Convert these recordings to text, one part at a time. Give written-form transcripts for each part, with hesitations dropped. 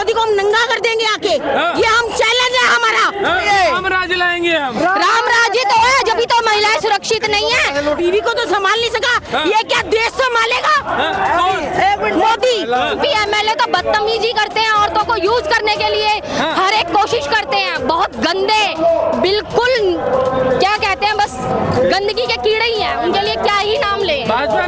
मोदी को हम नंगा कर देंगे आके। ये हम चैलेंज है हमारा। राम राज लाएंगे हम। राम राज्य तो है, जब भी तो महिलाएं सुरक्षित नहीं है। बीवी को तो संभाल नहीं सका, ये क्या देश संभालेगा? मोदी भी एमएलए तो बदतमीजी करते हैं, औरतों को यूज करने के लिए हर एक कोशिश करते हैं। बहुत गंदे, बिल्कुल क्या कहते हैं, बस गंदगी के कीड़े ही हैं। उनके लिए क्या ही नाम ले। भाजपा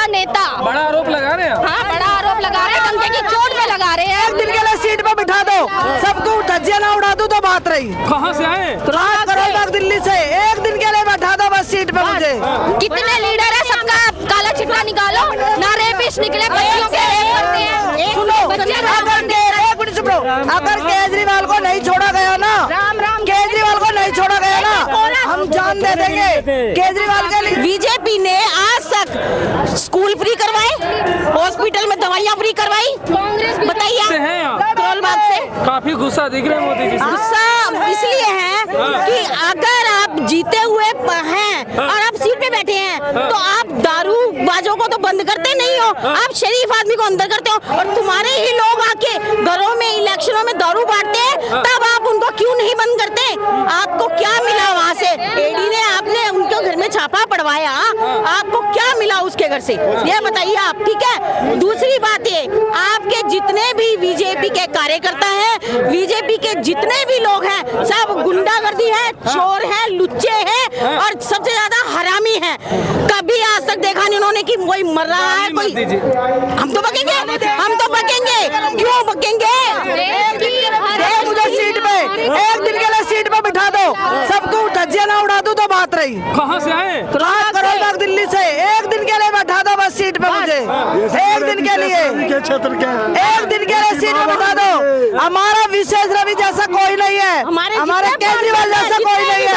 नेता बड़ा आरोप लगा रहे हैं। हाँ, बड़ा आरोप लगा रहे हैं, गंदे की चोट पे लगा रहे हैं। एक दिन के लिए सीट पे बिठा दो, सबको धज्जियां ना उड़ा दो तो बात रही। कहाँ से आए? करोल दिल्ली से। एक दिन के लिए बैठा दो बस सीट पे मुझे। कितने लीडर है, सबका काला चिट्ठा निकालो। ना रेपिस्ट निकले, बच्चियों के रेप करते हैं। अगर केजरीवाल को नहीं छोड़ा गया ना, केजरीवाल को नहीं छोड़ा गया ना, हम जान दे देंगे केजरीवाल के लिए। बीजेपी ने आज तक स्कूल फ्री करवाए, हॉस्पिटल में दवाइयाँ फ्री करवाई। बताइए, करोल बाग से काफी गुस्सा दिख रहा है मोदी जी। गुस्सा इसलिए है कि अगर आप जीते हुए हैं और आप सीट पे बैठे हैं तो आप दारूबाजों को तो बंद करते नहीं हो, आप शरीफ आदमी को अंदर करते हो। और तुम्हारे ही लोग आके घरों में इलेक्शनों में दारू बांटते हैं, तब आप उनको क्यों नहीं बंद करते? आपको क्या मिला वहाँ से? एडी ने आपने उनके घर में छापा पड़वाया, आपको क्या मिला उसके घर से, ये बताइए आप। ठीक है, दूसरी बात ये, आपके जितने भी बीजेपी के कार्यकर्ता हैं, बीजेपी के जितने भी लोग हैं, सब गुंडागर्दी है, चोर है, लुच्चे हैं और सबसे ज्यादा हरामी है। कभी आज तक देखा नहीं उन्होंने कि कोई मर रहा है कोई। हम तो बकेंगे, हम तो बकेंगे। क्यों बकेंगे? मुझे सीट पे, एक दिन के लिए सीट पे बिठा दो, सबको धज्जियां ना उड़ा दो तो बात रही। कहाँ से आए? करोल बाग दिल्ली से। एक दिन के लिए बैठा दो बस सीट पे मुझे, एक दिन के लिए, एक दिन के लिए सीट पे बिठा दो। हमारा विशेष रवि जैसा कोई नहीं है, हमारे केजरीवाल जैसा कोई नहीं है।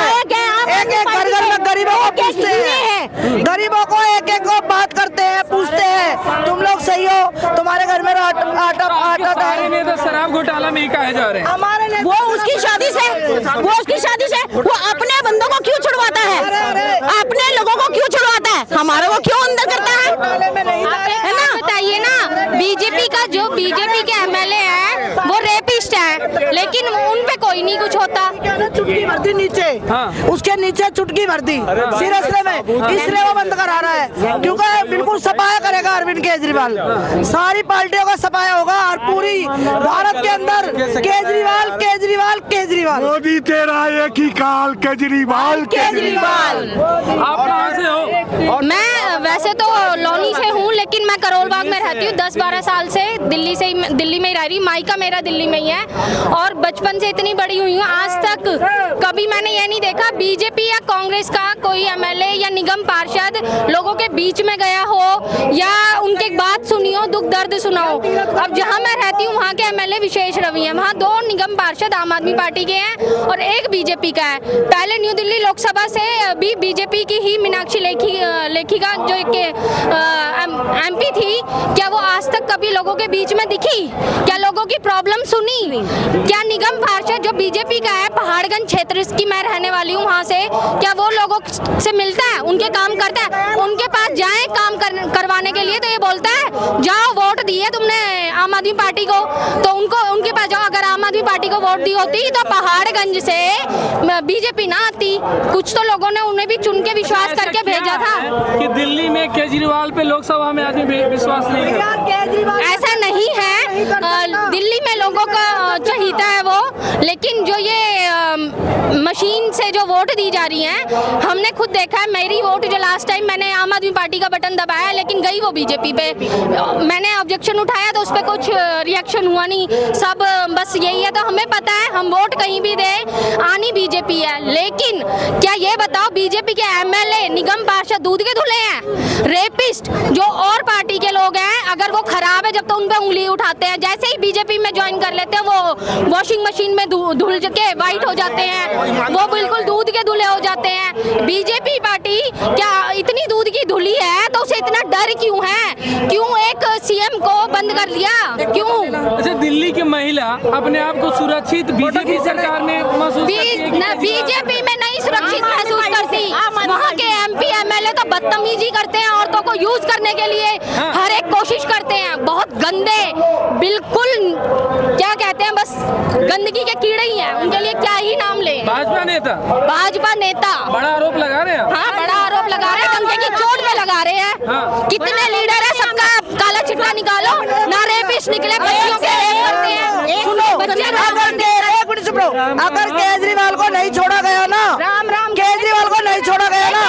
एक एक घर में गरीबों को पूछते हैं, गरीबों को एक एक को बात करते हैं, पूछते हैं तुम लोग सही हो, तुम्हारे घर में आटा तो शराब घोटाला में ही कहे जा रहे हैं। हमारे वो उसकी शादी से वो अपने बंदों को क्यों छुड़वाता है? अपने लोगों को क्यों छुड़वाता है? हमारे को क्यों अंदर करता है ना? बताइए ना, बीजेपी के एमएलए है वो रेपिस्ट है, लेकिन उन पे कोई नहीं कुछ होता। चुटकी भर दी नीचे, उसके नीचे चुटकी भर दी सिरस्ते में, इसलिए वो बंद करा रहा है, क्योंकि बिल्कुल सफाया करेगा अरविंद केजरीवाल। सारी पार्टियों का सफाया होगा और पूरी भारत के अंदर केजरीवाल केजरीवाल केजरीवाल। मोदी तेरा एक ही काल, केजरीवाल केजरीवाल। आप कहाँ से हो? मैं वैसे तो लौनी से हूँ, लेकिन मैं करोल बाग में रहती हूँ 10-12 साल से। दिल्ली में ही रह रही हूँ, मायका मेरा दिल्ली में ही है और बचपन से इतनी बड़ी हुई हूँ। आज तक कभी मैंने ये नहीं देखा बीजेपी या कांग्रेस का कोई एमएलए या निगम पार्षद लोगों के बीच में गया हो या उनके बात सुनी हो, दुख दर्द सुना हो। अब जहाँ मैं रहती हूँ वहाँ के एमएलए विशेष रवि है, वहाँ 2 निगम पार्षद आम आदमी पार्टी के हैं और 1 बीजेपी का है। पहले न्यू दिल्ली लोकसभा से भी बीजेपी की ही मीनाक्षी लेखिका जो एमपी थी, क्या वो आज तक कभी लोगों के बीच में दिखी? क्या लोगों की प्रॉब्लम सुनी? क्या निगम पार्षद जो बीजेपी का है, पहाड़गंज क्षेत्र की मैं रहने वाली हूँ वहाँ से, क्या वो लोगों से मिलता है, उनके काम करता है? उनके पास जाए काम करवाने के लिए तो ये बोलता है जाओ वोट दिए तुमने आम आदमी पार्टी को, तो उनके पास जाओ। अगर आम आदमी पार्टी को वोट दी होती तो पहाड़गंज से बीजेपी ना आती। कुछ तो लोगों ने उन्हें भी चुन के विश्वास करके भेजा था कि दिल्ली में केजरीवाल पे लोकसभा में आदमी विश्वास नहीं करता। ऐसा नहीं है, दिल्ली में लोगों का चहीता है वो, लेकिन जो ये मशीन से जो वोट दी जा रही है, हमने खुद देखा है। मेरी वोट जो लास्ट टाइम मैंने आम आदमी पार्टी का बटन दबाया, लेकिन गई वो बीजेपी पे। मैंने ऑब्जेक्शन उठाया तो उस पर कुछ रिएक्शन हुआ नहीं, सब बस यही है। तो हमें पता है हम वोट कहीं भी दे, आनी बीजेपी है। लेकिन क्या ये बताओ, बीजेपी के एमएलए निगम पार्षद दूध के धुले हैं? रेपिस्ट जो और पार्टी के लोग हैं, अगर वो खराब है जब तो उन पे उंगली उठाते हैं, जैसे ही बीजेपी में ज्वाइन कर लेते हैं वो वॉशिंग मशीन में धुल के वाइट हो जाते हैं, वो बिल्कुल दूध के धुले हो जाते हैं। बीजेपी पार्टी क्या इतनी दूध की धुली है तो उसे इतना डर क्यों है? क्यों एक सीएम को बंद कर दिया? क्यों? अच्छा, दिल्ली की महिला अपने आप को सुरक्षित बीजेपी सरकार में महसूस बीजेपी में नहीं सुरक्षित महसूस करती। वहाँ के एमपी एमएलए तो बदतमीजी करते हैं, औरतों को यूज करने के लिए हर एक कोशिश करते हैं। बहुत गंदे, बिल्कुल क्या कहते हैं, बस गंदगी के कीड़े ही हैं। उनके लिए क्या ही नाम ले। भाजपा नेता बड़ा आरोप लगा रहे हैं। हाँ, बड़ा आरोप लगा रहे हैं, डंके की चोट पे लगा रहे हैं। कितने लीडर है, सबका काला चिट्ठा निकालो ना। रेपिस्ट निकले, बच्चियों के रेप करते हैं। अगर केजरीवाल को नहीं छोड़ा गया ना, केजरीवाल को नहीं छोड़ा गया ना,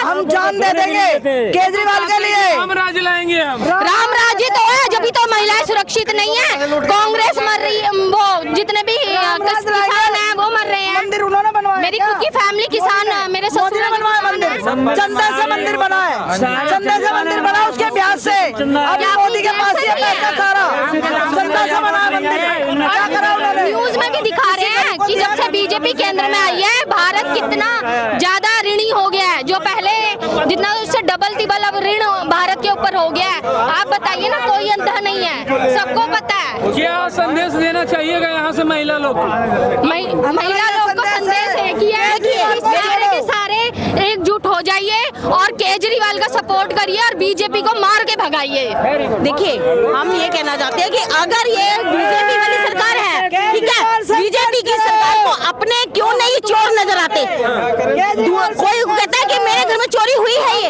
हम जान दे देंगे केजरीवाल के लिए। राम राज्य लाएंगे हम। राम राज्य तो है, जब तो महिलाएं सुरक्षित नहीं है। कांग्रेस मर रही है, वो जितने भी किसान हैं वो मर रहे हैं। मंदिर उन्होंने बनवाया, मेरी खुद की फैमिली किसान, मेरे ससुर ने बनवाया मंदिर, चंदा से मंदिर बना है, चंदा से मंदिर बना, उसके ब्याज से। अब मोदी के पास ये पैसा सारा चंदा से बना है मंदिर। क्या करा उन्होंने? न्यूज में भी दिखा रहे हैं कि जब से बीजेपी केंद्र में आई है, भारत कितना ज्यादा ऋणी हो गया है। जो पहले जितना उससे डबल तिबल अब ऋण भारत के ऊपर हो गया है। आप बताइए ना, कोई अंधा नहीं है, सबको पता है। क्या संदेश देना चाहिएगा यहाँ से महिला लोग को? महिला लोग को संदेश एक ही है कि सारे के सारे एकजुट हो जाइए और केजरीवाल का सपोर्ट करिए और बीजेपी को मार के भगाइए। देखिए, हम ये कहना चाहते हैं कि अगर ये बीजेपी वाली सरकार है, ठीक है, बीजेपी की सरकार को अपने क्यों नहीं चोर नजर आते? कोई कहता है कि मेरे घर में चोरी हुई है, ये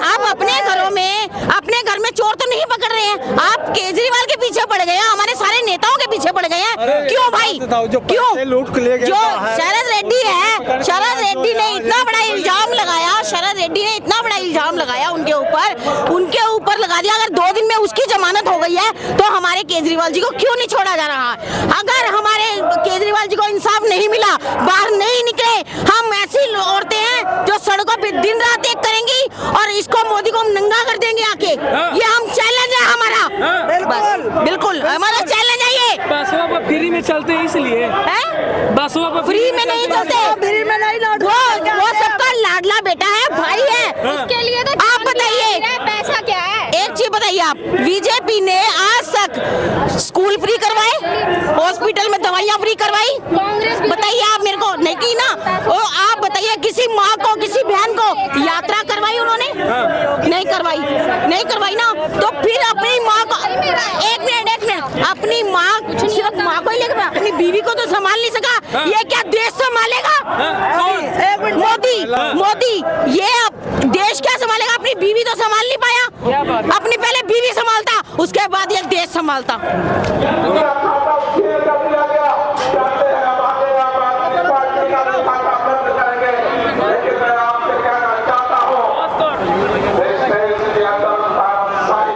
आप अपने घरों में, अपने घर में चोर तो नहीं पकड़ रहे हैं। आप केजरीवाल के पीछे पड़ गए हैं, हमारे सारे नेताओं के पीछे पड़ गए हैं। क्यों भाई, क्यों? जो शरद रेड्डी है, शरद रेड्डी ने इतना बड़ा इल्जाम लगाया, शरद रेड्डी ने इतना बड़ा इल्जाम लगाया उनके ऊपर लगा दिया। अगर 2 दिन में उसकी जमानत हो गई है तो हमारे केजरीवाल जी को क्यों नहीं छोड़ा जा रहा? अगर हमारे केजरीवाल जी को इंसाफ नहीं मिला, बाहर नहीं निकले, हम ऐसी औरतें हैं जो सड़कों पे दिन रात एक करेंगी और इसको मोदी को हम नंगा कर देंगे आके। ये हम चैलेंज है हमारा, बस बिल्कुल हमारा चैलेंज है ये। बसों पर फ्री में चलते हैं इसलिए, बसों पर फ्री में नहीं चलते, फ्री में नहीं लौट। वो सबका लाडला बेटा है, भाई है। उसके लिए तो आप बताइए, पैसा क्या है? एक चीज बताइए आप, बीजेपी ने आज तक स्कूल फ्री करवाए, हॉस्पिटल में दवाइयाँ फ्री करवाई? कांग्रेस बताइए आप मेरे को, नहीं की ना? और आप बताइए, किसी माँ को, किसी बहन को यात्रा करवाई उन्होंने? नहीं करवाई ना। तो फिर अपनी माँ को, एक मिनट, अपनी माँ, सिर्फ माँ को ही लेकर अपनी बीवी को तो संभाल नहीं सका, ये क्या देश संभालेगा? मोदी ये देश क्या संभालेगा? अपनी बीवी तो संभाल नहीं पाया। अपनी पहले बीवी संभालता, उसके बाद ये देश संभालता।